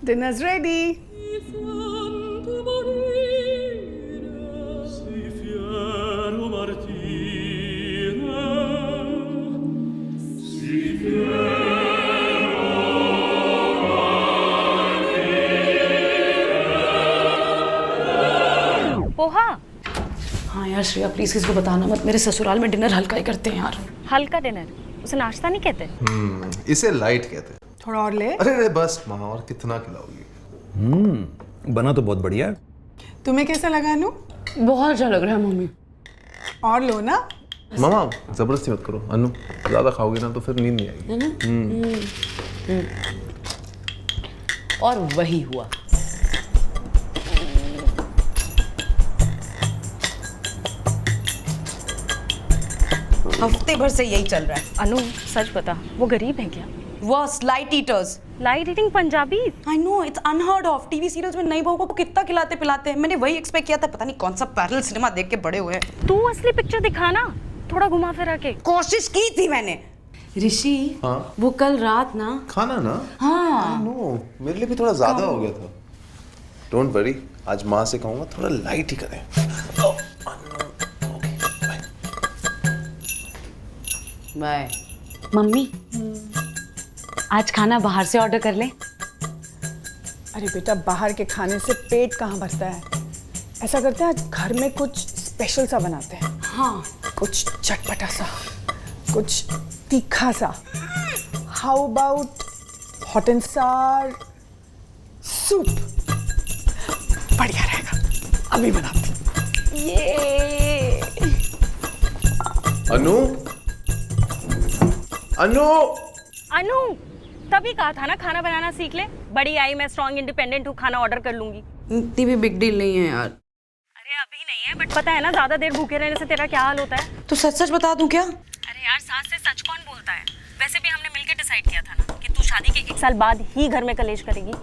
Dinner's ready. Poha. हाँ यार Shreya please किसी को बताना मत, मेरे ससुराल में डिनर हल्का ही करते हैं यार। हल्का डिनर उसे नाश्ता नहीं कहते? इसे लाइट कहते हैं। थोड़ा और ले। अरे बस माँ, और कितना खिलाओगी? बना तो बहुत बढ़िया है। तुम्हें कैसा लगा अनु? बहुत अच्छा लग रहा है मम्मी। और लो ना। मामा जबरदस्ती मत करो, अनु ज्यादा खाओगे ना तो फिर नींद नहीं आएगी। और वही हुआ। हफ्ते भर से यही चल रहा है। अनु सच बता, वो गरीब है क्या? Worst, light eaters. Light eating Punjabi? I know, it's unheard of. TV serials में नई बहू को कितना खिलाते पिलाते हैं। मैंने वही एक्सपेक्ट किया था, पता नहीं कौन सा पैरेलल सिनेमा देख के बड़े हुए हैं। तू असली पिक्चर दिखाना, थोड़ा घुमा फिरा के। कोशिश की थी मैंने। ऋषि, हाँ? वो कल रात ना। खाना ना? हाँ। नो, मेरे लिए भी थोड़ा ज्यादा हो गया था। डोंट वरी, आज माँ से कहूँगा थोड़ा लाइट ही करें। बाय। मम्मी, आज खाना बाहर से ऑर्डर कर ले। अरे बेटा, बाहर के खाने से पेट कहाँ भरता है। ऐसा करते हैं आज घर में कुछ स्पेशल सा बनाते हैं। हाँ, कुछ चटपटा सा, कुछ तीखा सा। हाउ अबाउट हॉट एंड सार सूप? बढ़िया रहेगा, अभी बनाती। ये अनु, अनु, अनु तभी कहा था ना खाना बनाना सीख ले। बड़ी आई, मैं स्ट्रॉन्ग इंडिपेंडेंट हूँ, खाना ऑर्डर कर लूंगी। इतनी भी बिग डील नहीं है यार। अरे अभी नहीं है, बट पता है ना ज्यादा देर भूखे रहने से तेरा क्या हाल होता है। तो सच सच बता दूं क्या? अरे यार, सास से सच कौन बोलता है? वैसे भी हमने मिलकर डिसाइड किया था ना कि तू शादी के 1 साल बाद ही घर में कलेश करेगी,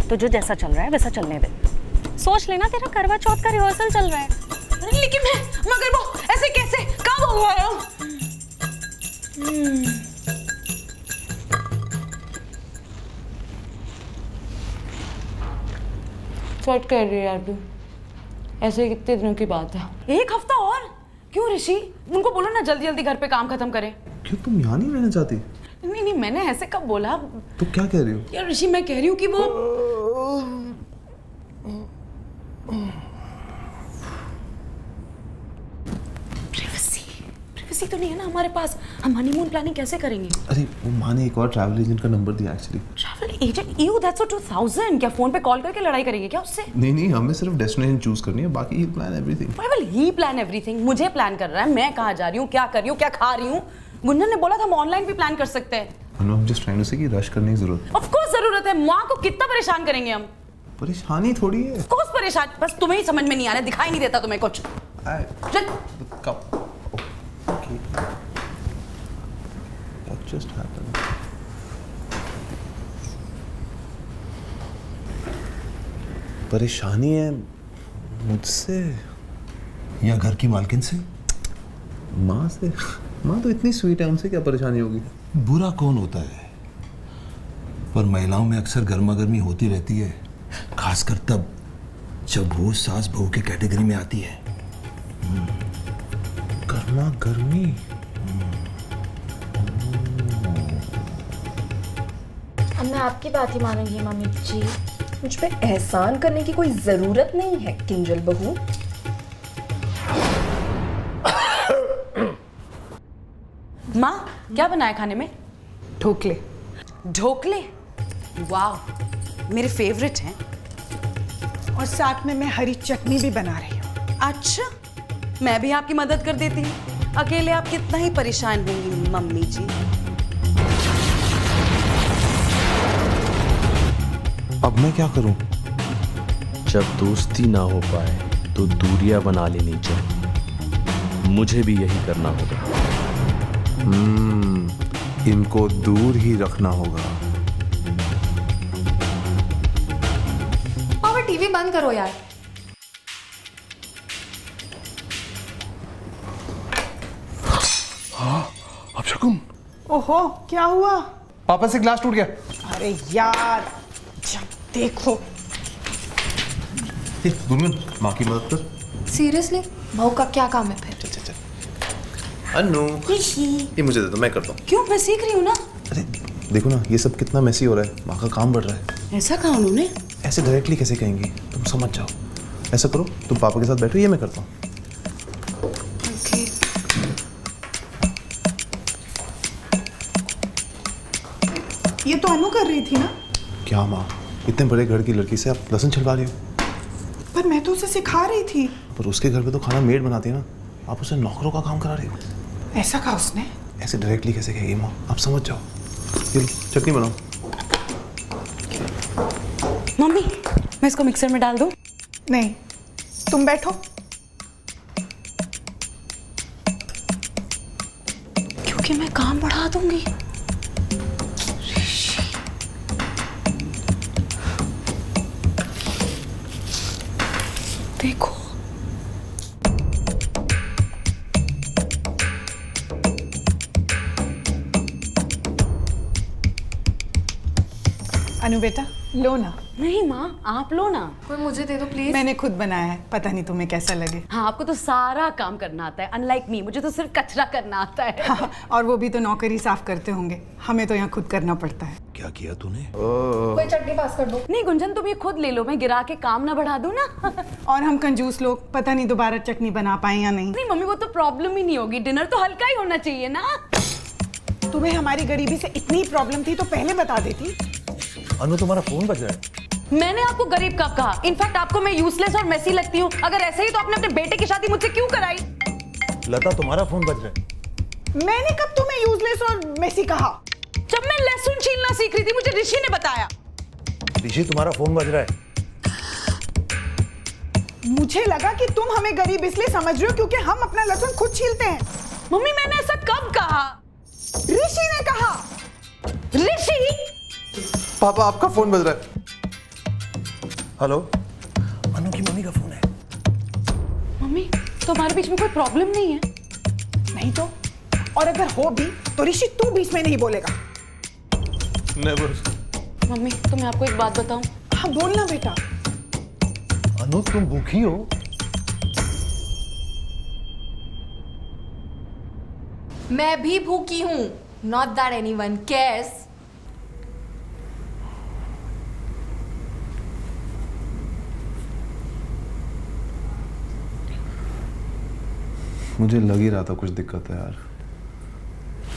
तो जो जैसा चल रहा है वैसा चलने दे। सोच लेना, तेरा करवा चौथ का रिहर्सल चल रहा है। अरे लेकिन मगर वो ऐसे कैसे, कब हुआ है? सच कह रही है यार तू, ऐसे कितने दिनों की बात है? 1 हफ्ता और? क्यों ऋषि, उनको बोलो ना जल्दी जल्दी घर पे काम खत्म करें। क्यों तुम यहाँ नहीं रहना चाहती? नहीं नहीं, मैंने ऐसे कब बोला? तो क्या कह रही हो? यार ऋषि, मैं कह रही हूँ कि वो प्राइवेसी तो नहीं है ना हमारे पास। हम हनीमून प्लानिंग कैसे करेंगे? अरे वो माँ ने एक और ट्रैवल एजेंट का नंबर दिया actually. Travel agent? You that's for 2000। क्या फोन पे कॉल करके लड़ाई करेंगे क्या उससे? नहीं, हमें सिर्फ डेस्टिनेशन चूज करनी है, बाकी ही plan everything. Why will he plan everything? मुझे प्लान कर रहा है, मैं कहाँ जा रही हूँ, क्या कर रही हूँ, क्या खा रही हूँ। गुंजन ने बोला था हम ऑनलाइन भी प्लान कर सकते हैं। अनु, I'm just trying to say कि रश करने की जरूरत है। ऑफ कोर्स जरूरत है। माँ को कितना परेशान करेंगे हम? परेशानी थोड़ी है। ऑफ कोर्स परेशान, बस तुम्हें ही समझ में नहीं आ रहा, दिखाई नहीं देता तुम्हें कुछ। चल। Okay. What just happened? परेशानी है मुझसे या घर की मालकिन से? माँ से? माँ तो इतनी स्वीट है, उनसे क्या परेशानी होगी? बुरा कौन होता है, पर महिलाओं में अक्सर गर्मा गर्मी होती रहती है, खासकर तब जब वो सास बहू की कैटेगरी में आती है। गर्मा गर्मी? अब मैं आपकी बात ही मानूंगी मम्मी जी। मुझ पे एहसान करने की कोई जरूरत नहीं है किंजल बहू। माँ, क्या बनाया खाने में? ढोकले। ढोकले? वाह, मेरे फेवरेट हैं। और साथ में मैं हरी चटनी भी बना रही हूँ। अच्छा, मैं भी आपकी मदद कर देती हूँ। अकेले आप कितना ही परेशान होंगी मम्मी जी। अब मैं क्या करूं? जब दोस्ती ना हो पाए तो दूरियां बना लेनी चाहिए। मुझे भी यही करना होगा। इनको दूर ही रखना होगा। पापा टीवी बंद करो यार। अपशकुन, ओहो, क्या हुआ? पापा से ग्लास टूट गया। अरे यार, जब देखो। गुनगुन, माँ की मदद कर। सीरियसली बहू का क्या काम है फिर? चल चल चल। अनु, ये मुझे दे दो, मैं करता हूँ। क्यों, मैं सीख रही हूँ ना। अरे देखो ना, ये सब कितना मैसी हो रहा है, माँ का काम बढ़ रहा है। ऐसा कहा उन्होंने? ऐसे डायरेक्टली कैसे कहेंगी, तुम समझ जाओ। ऐसा करो, तुम पापा के साथ बैठो, ये मैं करता हूँ। ये तो अनु कर रही थी ना? क्या माँ, इतने बड़े घर की लड़की से आप लहसुन छिलवा रही हो? पर मैं तो उसे सिखा रही थी। पर उसके घर पे तो खाना मेड बनाती है ना, आप उसे नौकरों का काम करा रही हो। ऐसा कहा उसने? ऐसे डायरेक्टली कैसे कहेगी माँ, आप समझ जाओ। ये लो, चटनी बनाओ। मम्मी, मैं इसको मिक्सर में डाल दूँ? नहीं, तुम बैठो। क्योंकि मैं काम बढ़ा दूंगी। देखो, अनु बेटा, लो ना। नहीं माँ, आप लो ना। कोई मुझे दे दो प्लीज। मैंने खुद बनाया है, पता नहीं तुम्हें कैसा लगे। हाँ, आपको तो सारा काम करना आता है, अनलाइक मी, मुझे तो सिर्फ कचरा करना आता है। हाँ, और वो भी तो नौकरी साफ करते होंगे, हमें तो यहाँ खुद करना पड़ता है। क्या किया तूने? कोई चटनी पास कर दो। नहीं गुंजन, तुम ये खुद ले लो, मैं गिरा के काम ना बढ़ा दूं ना। और हम कंजूस लोग, पता नहीं दोबारा चटनी बना पाए या नहीं। नहीं मम्मी, वो तो प्रॉब्लम ही नहीं होगी, डिनर तो हल्का ही होना चाहिए ना। तुम्हें हमारी गरीबी से इतनी प्रॉब्लम थी तो पहले बता देती। अनु, तुम्हारा फोन बज रहा है। मैंने आपको गरीब कब कहा? इनफैक्ट आपको मैं यूजलेस और मेसी लगती हूँ। अगर ऐसे ही तो आपने अपने बेटे की शादी मुझसे क्यों कराई? लता, तुम्हारा फोन बज रहा है। मैंने कब तुम्हें यूजलेस और मेसी कहा? जब मैं लहसुन छीलना सीख रही थी, मुझे ऋषि ने बताया। ऋषि, तुम्हारा फोन बज रहा है। मुझे लगा कि तुम हमें गरीब इसलिए समझ रहे हो क्योंकि हम अपना लहसुन खुद छीलते हैं। मम्मी, मैंने ऐसा कब कहा? ऋषि ने कहा। ऋषि? पापा, आपका फोन बज रहा है। हेलो, अनु की मम्मी का फोन है। मम्मी, तो हमारे बीच में कोई प्रॉब्लम नहीं है? नहीं तो, और अगर हो भी तो ऋषि तू बीच में नहीं बोलेगा। नेवर। मम्मी, तो मैं आपको एक बात बताऊं? हाँ, बोलना बेटा। अनु, तुम भूखी हो? मैं भी भूखी हूँ। Not that anyone cares. मुझे लग ही रहा था कुछ दिक्कत है यार,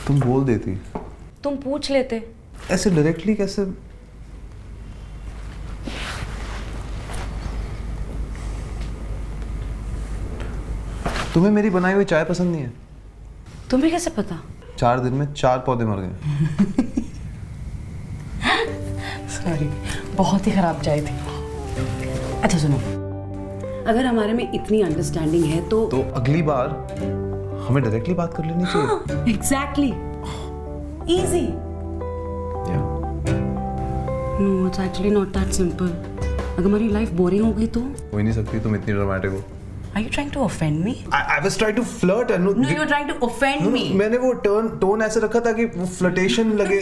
तुम बोल देती। तुम पूछ लेते। ऐसे डायरेक्टली कैसे? तुम्हें मेरी बनाई हुई चाय पसंद नहीं है? तुम्हें कैसे पता? 4 दिन में 4 पौधे मर गए। सॉरी, बहुत ही खराब चाय थी। अच्छा सुनो, अगर हमारे में इतनी अंडरस्टैंडिंग है तो अगली बार हमें डायरेक्टली बात कर लेनी चाहिए। Exactly, easy. No, it's actually not that simple. अगर हमारी लाइफ बोरिंग हो गई तो? हो ही नहीं सकती, तुम इतनी ड्रामेटिक हो। Are you trying to offend me? I was trying to flirt and No, you're trying to offend me. मैंने वो टोन ऐसे रखा था कि वो फ्लर्टेशन लगे।